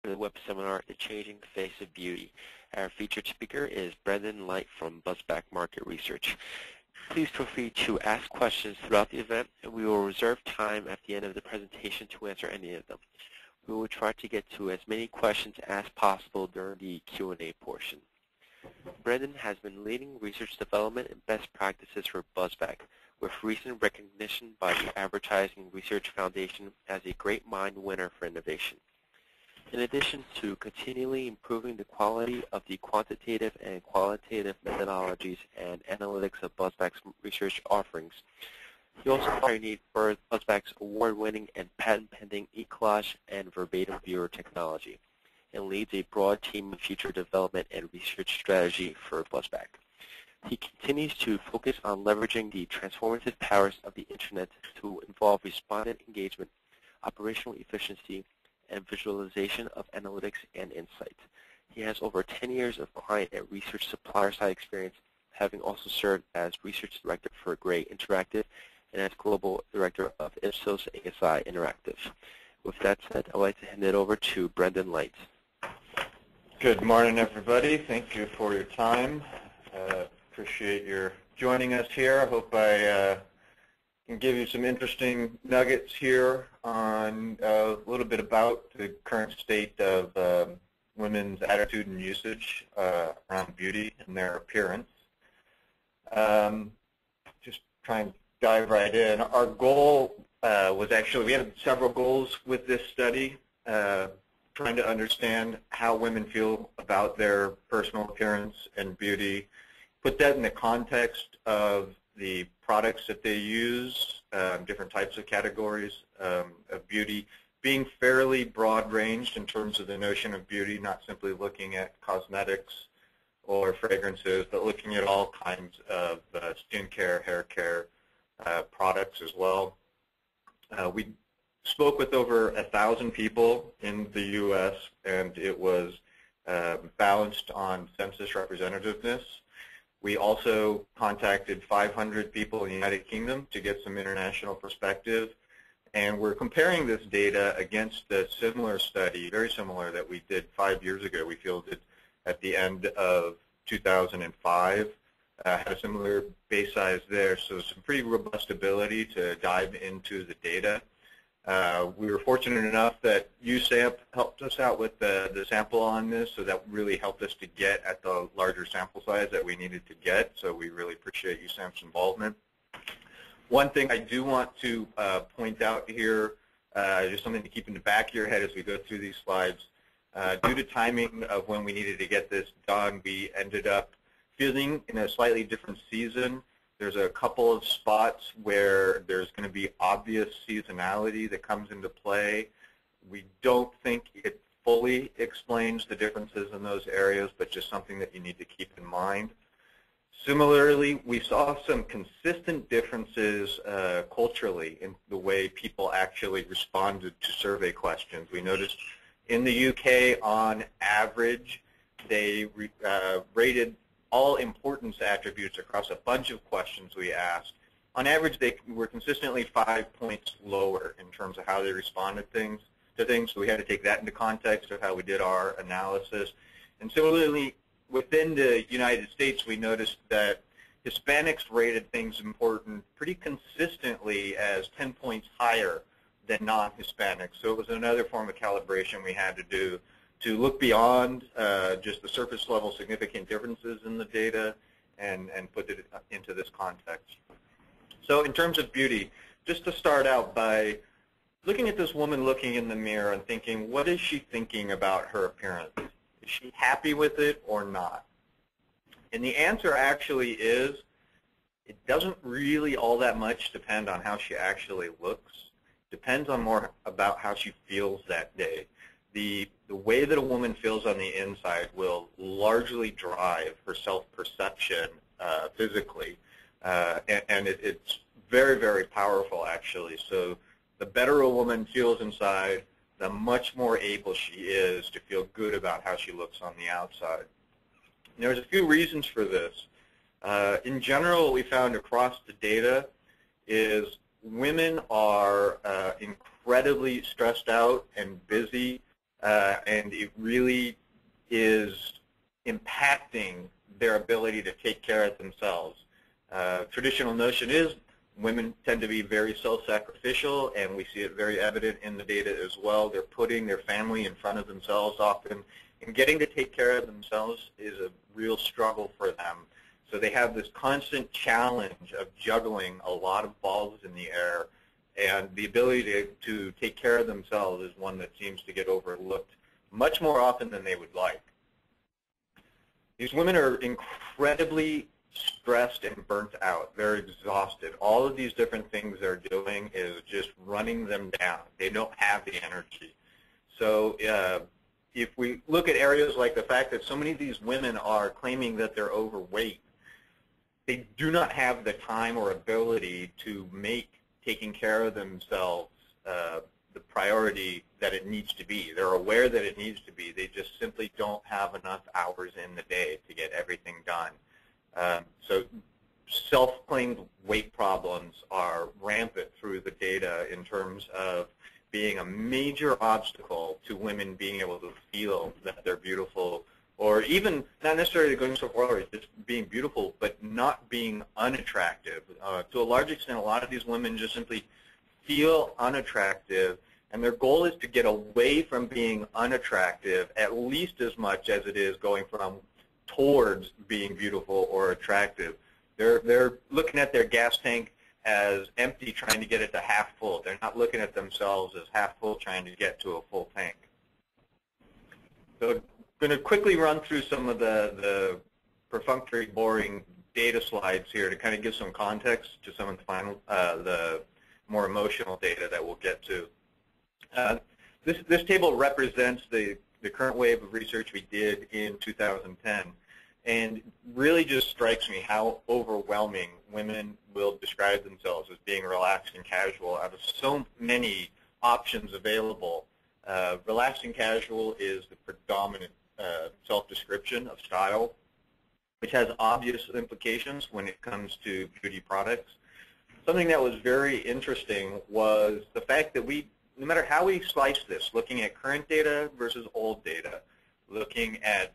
The web seminar, The Changing Face of Beauty. Our featured speaker is Brendan Light from BuzzBack Market Research. Please feel free to ask questions throughout the event, and we will reserve time at the end of the presentation to answer any of them. We will try to get to as many questions as possible during the Q&A portion. Brendan has been leading research development and best practices for BuzzBack, with recent recognition by the Advertising Research Foundation as a Great Mind winner for innovation. In addition to continually improving the quality of the quantitative and qualitative methodologies and analytics of BuzzBack's research offerings, he also pioneered BuzzBack's award-winning and patent-pending eCollage and verbatim viewer technology, and leads a broad team of future development and research strategy for BuzzBack. He continues to focus on leveraging the transformative powers of the Internet to involve respondent engagement, operational efficiency, and visualization of analytics and insight. He has over 10 years of client and research supplier side experience, having also served as research director for Gray Interactive and as global director of Ipsos ASI Interactive. With that said, I'd like to hand it over to Brendan Light. Good morning, everybody. Thank you for your time. Appreciate your joining us here. I hope I can give you some interesting nuggets here on a little bit about the current state of women's attitude and usage around beauty and their appearance. Just try and dive right in. Our goal was actually, we had several goals with this study, trying to understand how women feel about their personal appearance and beauty, put that in the context of the products that they use, different types of categories of beauty, being fairly broad-ranged in terms of the notion of beauty, not simply looking at cosmetics or fragrances, but looking at all kinds of skincare, hair care products as well. We spoke with over 1,000 people in the U.S., and it was balanced on census representativeness. We also contacted 500 people in the United Kingdom to get some international perspective, and we're comparing this data against the similar study, very similar, that we did 5 years ago. We fielded at the end of 2005, had a similar base size there, so some pretty robust ability to dive into the data. We were fortunate enough that USAMP helped us out with the sample on this, so that really helped us to get at the larger sample size that we needed to get, so we really appreciate USAMP's involvement. One thing I do want to point out here, just something to keep in the back of your head as we go through these slides, due to timing of when we needed to get this done, we ended up fielding in a slightly different season. There's a couple of spots where there's going to be obvious seasonality that comes into play. We don't think it fully explains the differences in those areas, but just something that you need to keep in mind. Similarly, we saw some consistent differences culturally in the way people actually responded to survey questions. We noticed in the UK, on average, they rated all importance attributes across a bunch of questions we asked. On average, they were consistently 5 points lower in terms of how they responded to things, so we had to take that into context of how we did our analysis. And similarly, within the United States, we noticed that Hispanics rated things important pretty consistently as 10 points higher than non-Hispanics. So it was another form of calibration we had to do to look beyond just the surface level significant differences in the data and put it into this context. So in terms of beauty, just to start out by looking at this woman looking in the mirror and thinking, what is she thinking about her appearance? Is she happy with it or not? And the answer actually is, it doesn't really all that much depend on how she actually looks. It depends on more about how she feels that day. The way that a woman feels on the inside will largely drive her self-perception physically, and it's very, very powerful, actually. So the better a woman feels inside, the much more able she is to feel good about how she looks on the outside. And there's a few reasons for this. In general, what we found across the data is women are incredibly stressed out and busy and it really is impacting their ability to take care of themselves. Traditional notion is women tend to be very self-sacrificial, and we see it very evident in the data as well. They're putting their family in front of themselves often, and getting to take care of themselves is a real struggle for them. So they have this constant challenge of juggling a lot of balls in the air, and the ability to take care of themselves is one that seems to get overlooked much more often than they would like. These women are incredibly stressed and burnt out. They're exhausted. All of these different things they're doing is just running them down. They don't have the energy. So if we look at areas like the fact that so many of these women are claiming that they're overweight, they do not have the time or ability to make taking care of themselves the priority that it needs to be. They're aware that it needs to be. They just simply don't have enough hours in the day to get everything done. So self-claimed weight problems are rampant through the data in terms of being a major obstacle to women being able to feel that they're beautiful, or even not necessarily going so far as just being beautiful, but not being unattractive. To a large extent, a lot of these women just simply feel unattractive, and their goal is to get away from being unattractive at least as much as it is going from towards being beautiful or attractive. They're looking at their gas tank as empty, trying to get it to half full. They're not looking at themselves as half full, trying to get to a full tank. So I'm going to quickly run through some of the perfunctory, boring data slides here to kind of give some context to some of the more emotional data that we'll get to. This table represents the current wave of research we did in 2010, and really just strikes me how overwhelming women will describe themselves as being relaxed and casual out of so many options available. Relaxed and casual is the predominant self-description of style, which has obvious implications when it comes to beauty products. Something that was very interesting was the fact that no matter how we slice this, looking at current data versus old data, looking at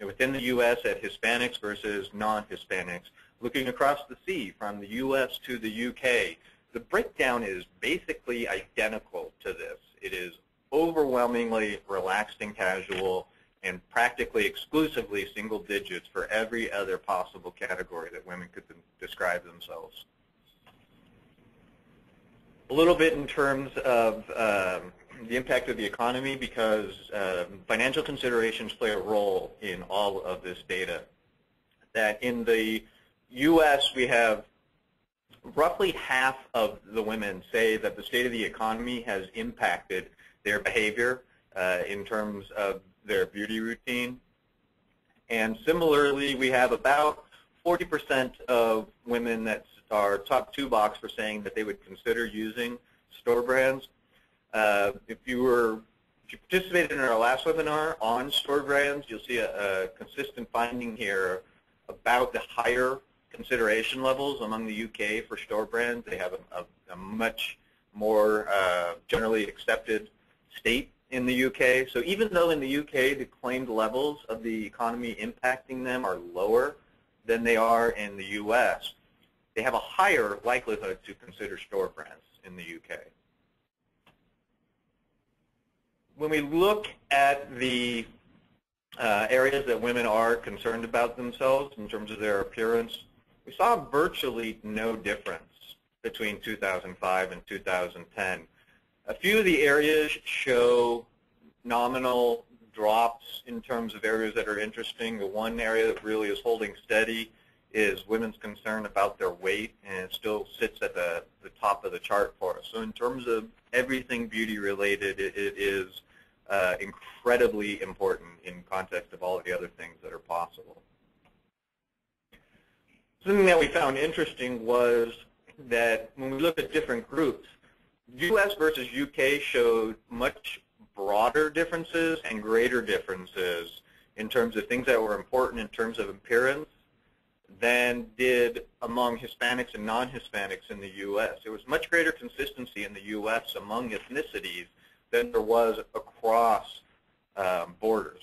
within the U.S. at Hispanics versus non-Hispanics, looking across the sea from the U.S. to the U.K., the breakdown is basically identical to this. It is overwhelmingly relaxed and casual, and practically exclusively single digits for every other possible category that women could describe themselves. A little bit in terms of the impact of the economy, because financial considerations play a role in all of this data. That in the U.S. we have roughly half of the women say that the state of the economy has impacted their behavior in terms of their beauty routine. And similarly, we have about 40% of women that are top two box for saying that they would consider using store brands. If you participated in our last webinar on store brands, you'll see a consistent finding here about the higher consideration levels among the UK for store brands. They have a much more generally accepted state in the UK. So even though in the UK the claimed levels of the economy impacting them are lower than they are in the US, they have a higher likelihood to consider store brands in the UK. When we look at the areas that women are concerned about themselves in terms of their appearance, we saw virtually no difference between 2005 and 2010. A few of the areas show nominal drops in terms of areas that are interesting. The one area that really is holding steady is women's concern about their weight, and it still sits at the top of the chart for us. So in terms of everything beauty related, it is incredibly important in context of all of the other things that are possible. Something that we found interesting was that when we looked at different groups, U.S. versus U.K. showed much broader differences and greater differences in terms of things that were important in terms of appearance than did among Hispanics and non-Hispanics in the U.S. There was much greater consistency in the U.S. among ethnicities than there was across borders.